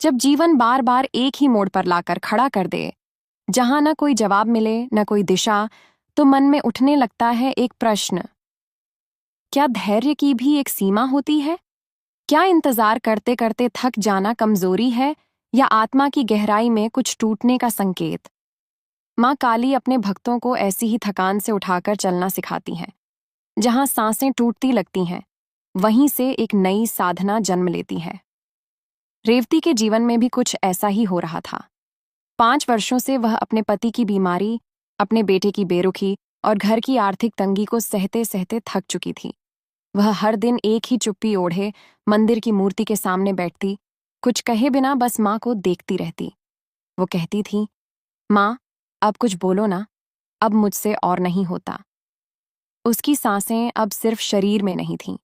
जब जीवन बार बार एक ही मोड़ पर लाकर खड़ा कर दे, जहां न कोई जवाब मिले न कोई दिशा, तो मन में उठने लगता है एक प्रश्न। क्या धैर्य की भी एक सीमा होती है? क्या इंतजार करते करते थक जाना कमजोरी है या आत्मा की गहराई में कुछ टूटने का संकेत? माँ काली अपने भक्तों को ऐसी ही थकान से उठाकर चलना सिखाती हैं। जहां सांसें टूटती लगती हैं, वहीं से एक नई साधना जन्म लेती है। रेवती के जीवन में भी कुछ ऐसा ही हो रहा था। 5 वर्षों से वह अपने पति की बीमारी, अपने बेटे की बेरुखी और घर की आर्थिक तंगी को सहते सहते थक चुकी थी। वह हर दिन एक ही चुप्पी ओढ़े मंदिर की मूर्ति के सामने बैठती, कुछ कहे बिना बस माँ को देखती रहती। वो कहती थी, माँ, अब कुछ बोलो ना, अब मुझसे और नहीं होता। उसकी सांसें अब सिर्फ शरीर में नहीं थीं।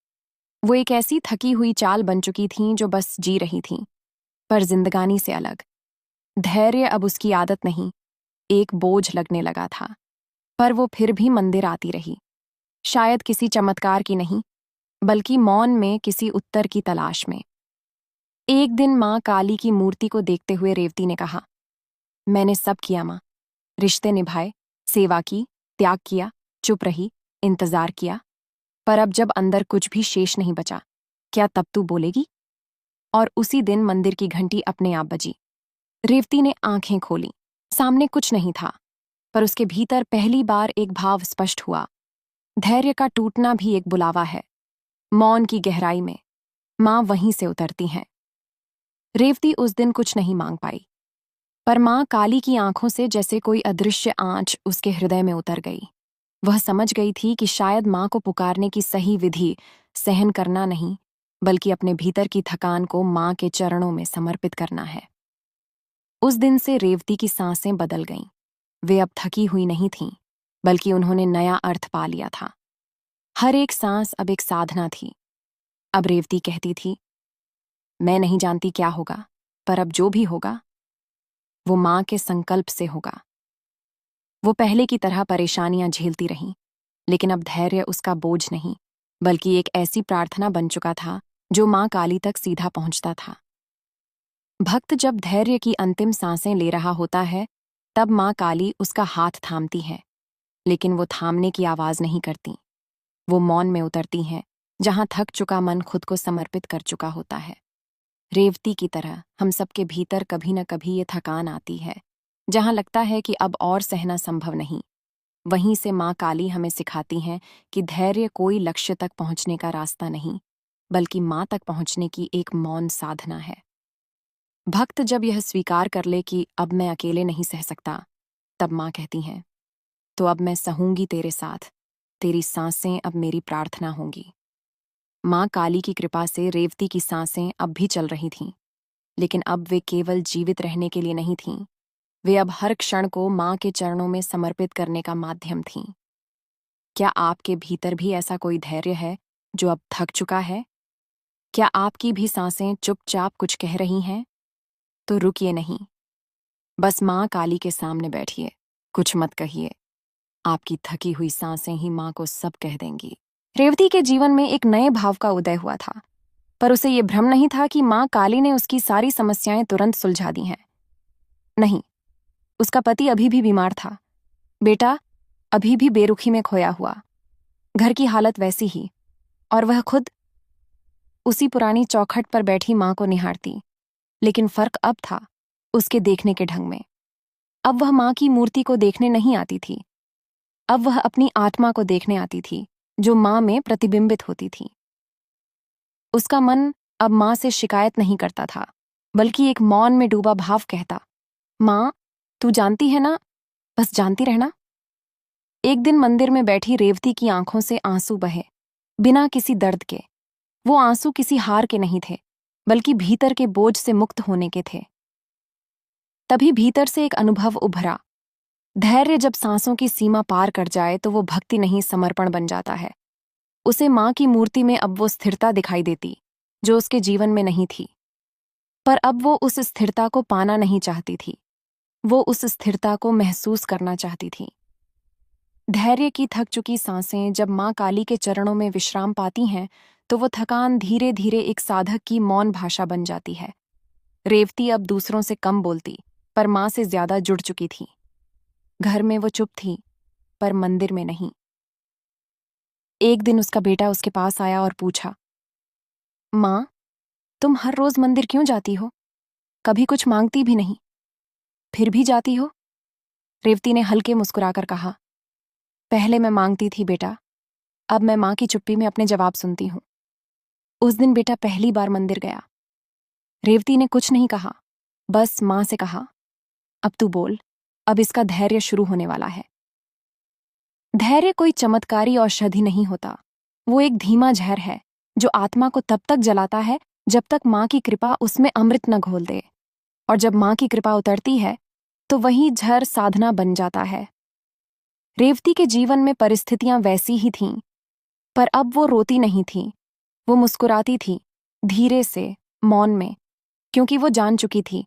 वो एक ऐसी थकी हुई चाल बन चुकी थीं जो बस जी रही थीं, पर जिंदगानी से अलग। धैर्य अब उसकी आदत नहीं, एक बोझ लगने लगा था। पर वो फिर भी मंदिर आती रही, शायद किसी चमत्कार की नहीं, बल्कि मौन में किसी उत्तर की तलाश में। एक दिन माँ काली की मूर्ति को देखते हुए रेवती ने कहा, मैंने सब किया माँ, रिश्ते निभाए, सेवा की, त्याग किया, चुप रही, इंतजार किया, पर अब जब अंदर कुछ भी शेष नहीं बचा, क्या तब तू बोलेगी? और उसी दिन मंदिर की घंटी अपने आप बजी। रेवती ने आंखें खोली। सामने कुछ नहीं था, पर उसके भीतर पहली बार एक भाव स्पष्ट हुआ। धैर्य का टूटना भी एक बुलावा है। मौन की गहराई में माँ वहीं से उतरती हैं। रेवती उस दिन कुछ नहीं मांग पाई, पर माँ काली की आंखों से जैसे कोई अदृश्य आंच उसके हृदय में उतर गई। वह समझ गई थी कि शायद माँ को पुकारने की सही विधि सहन करना नहीं, बल्कि अपने भीतर की थकान को माँ के चरणों में समर्पित करना है। उस दिन से रेवती की सांसें बदल गईं। वे अब थकी हुई नहीं थीं, बल्कि उन्होंने नया अर्थ पा लिया था। हर एक सांस अब एक साधना थी। अब रेवती कहती थी, मैं नहीं जानती क्या होगा, पर अब जो भी होगा, वो माँ के संकल्प से होगा। वो पहले की तरह परेशानियां झेलती रहीं, लेकिन अब धैर्य उसका बोझ नहीं, बल्कि एक ऐसी प्रार्थना बन चुका था जो माँ काली तक सीधा पहुंचता था। भक्त जब धैर्य की अंतिम सांसें ले रहा होता है, तब माँ काली उसका हाथ थामती है, लेकिन वो थामने की आवाज नहीं करती। वो मौन में उतरती हैं, जहां थक चुका मन खुद को समर्पित कर चुका होता है। रेवती की तरह हम सबके भीतर कभी न कभी ये थकान आती है, जहां लगता है कि अब और सहना संभव नहीं। वहीं से माँ काली हमें सिखाती हैं कि धैर्य कोई लक्ष्य तक पहुंचने का रास्ता नहीं, बल्कि माँ तक पहुंचने की एक मौन साधना है। भक्त जब यह स्वीकार कर ले कि अब मैं अकेले नहीं सह सकता, तब माँ कहती हैं, तो अब मैं सहूंगी तेरे साथ, तेरी सांसें अब मेरी प्रार्थना होंगी। माँ काली की कृपा से रेवती की सांसें अब भी चल रही थीं, लेकिन अब वे केवल जीवित रहने के लिए नहीं थीं। वे अब हर क्षण को माँ के चरणों में समर्पित करने का माध्यम थीं। क्या आपके भीतर भी ऐसा कोई धैर्य है जो अब थक चुका है? क्या आपकी भी सांसें चुपचाप कुछ कह रही हैं? तो रुकिए नहीं, बस माँ काली के सामने बैठिए, कुछ मत कहिए। आपकी थकी हुई सांसें ही माँ को सब कह देंगी। रेवती के जीवन में एक नए भाव का उदय हुआ था, पर उसे ये भ्रम नहीं था कि माँ काली ने उसकी सारी समस्याएं तुरंत सुलझा दी हैं। नहीं, उसका पति अभी भी बीमार था, बेटा अभी भी बेरुखी में खोया हुआ, घर की हालत वैसी ही, और वह खुद उसी पुरानी चौखट पर बैठी माँ को निहारती। लेकिन फर्क अब था उसके देखने के ढंग में। अब वह माँ की मूर्ति को देखने नहीं आती थी, अब वह अपनी आत्मा को देखने आती थी, जो माँ में प्रतिबिंबित होती थी। उसका मन अब माँ से शिकायत नहीं करता था, बल्कि एक मौन में डूबा भाव कहता, माँ, तू जानती है ना, बस जानती रहना। एक दिन मंदिर में बैठी रेवती की आंखों से आंसू बहे, बिना किसी दर्द के। वो आंसू किसी हार के नहीं थे, बल्कि भीतर के बोझ से मुक्त होने के थे। तभी भीतर से एक अनुभव उभरा। धैर्य जब सांसों की सीमा पार कर जाए तो वो भक्ति नहीं, समर्पण बन जाता है। उसे माँ की मूर्ति में अब वो स्थिरता दिखाई देती, जो उसके जीवन में नहीं थी। पर अब वो उस स्थिरता को पाना नहीं चाहती थी, वो उस स्थिरता को महसूस करना चाहती थी। धैर्य की थक चुकी सांसें जब माँ काली के चरणों में विश्राम पाती हैं, तो वो थकान धीरे धीरे एक साधक की मौन भाषा बन जाती है। रेवती अब दूसरों से कम बोलती, पर माँ से ज्यादा जुड़ चुकी थी। घर में वो चुप थी, पर मंदिर में नहीं। एक दिन उसका बेटा उसके पास आया और पूछा, माँ, तुम हर रोज मंदिर क्यों जाती हो? कभी कुछ मांगती भी नहीं, फिर भी जाती हो? रेवती ने हल्के मुस्कुराकर कहा, पहले मैं मांगती थी बेटा, अब मैं माँ की चुप्पी में अपने जवाब सुनती हूँ। उस दिन बेटा पहली बार मंदिर गया। रेवती ने कुछ नहीं कहा, बस माँ से कहा, अब तू बोल, अब इसका धैर्य शुरू होने वाला है। धैर्य कोई चमत्कारी औषधि नहीं होता, वो एक धीमा जहर है जो आत्मा को तब तक जलाता है जब तक माँ की कृपा उसमें अमृत न घोल दे। और जब माँ की कृपा उतरती है तो वही झर साधना बन जाता है। रेवती के जीवन में परिस्थितियां वैसी ही थीं, पर अब वो रोती नहीं थी, वो मुस्कुराती थी, धीरे से, मौन में, क्योंकि वो जान चुकी थी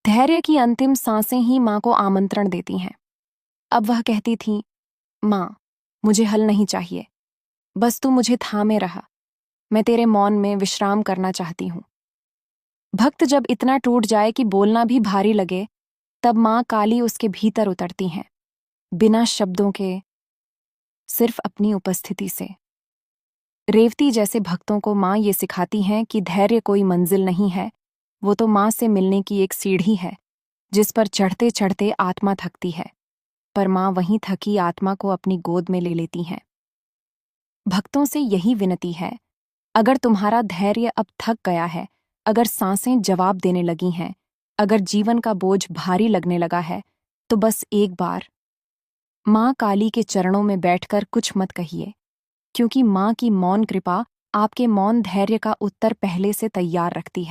धैर्य की अंतिम सांसें ही माँ को आमंत्रण देती हैं। अब वह कहती थी, माँ, मुझे हल नहीं चाहिए, बस तू मुझे थामे रहा, मैं तेरे मौन में विश्राम करना चाहती हूँ। भक्त जब इतना टूट जाए कि बोलना भी भारी लगे, तब माँ काली उसके भीतर उतरती हैं, बिना शब्दों के, सिर्फ अपनी उपस्थिति से। रेवती जैसे भक्तों को माँ ये सिखाती हैं कि धैर्य कोई मंजिल नहीं है, वो तो माँ से मिलने की एक सीढ़ी है, जिस पर चढ़ते चढ़ते आत्मा थकती है, पर माँ वहीं थकी आत्मा को अपनी गोद में ले लेती हैं। भक्तों से यही विनती है, अगर तुम्हारा धैर्य अब थक गया है, अगर सांसें जवाब देने लगी हैं, अगर जीवन का बोझ भारी लगने लगा है, तो बस एक बार माँ काली के चरणों में बैठकर कुछ मत कहिए, क्योंकि माँ की मौन कृपा आपके मौन धैर्य का उत्तर पहले से तैयार रखती है।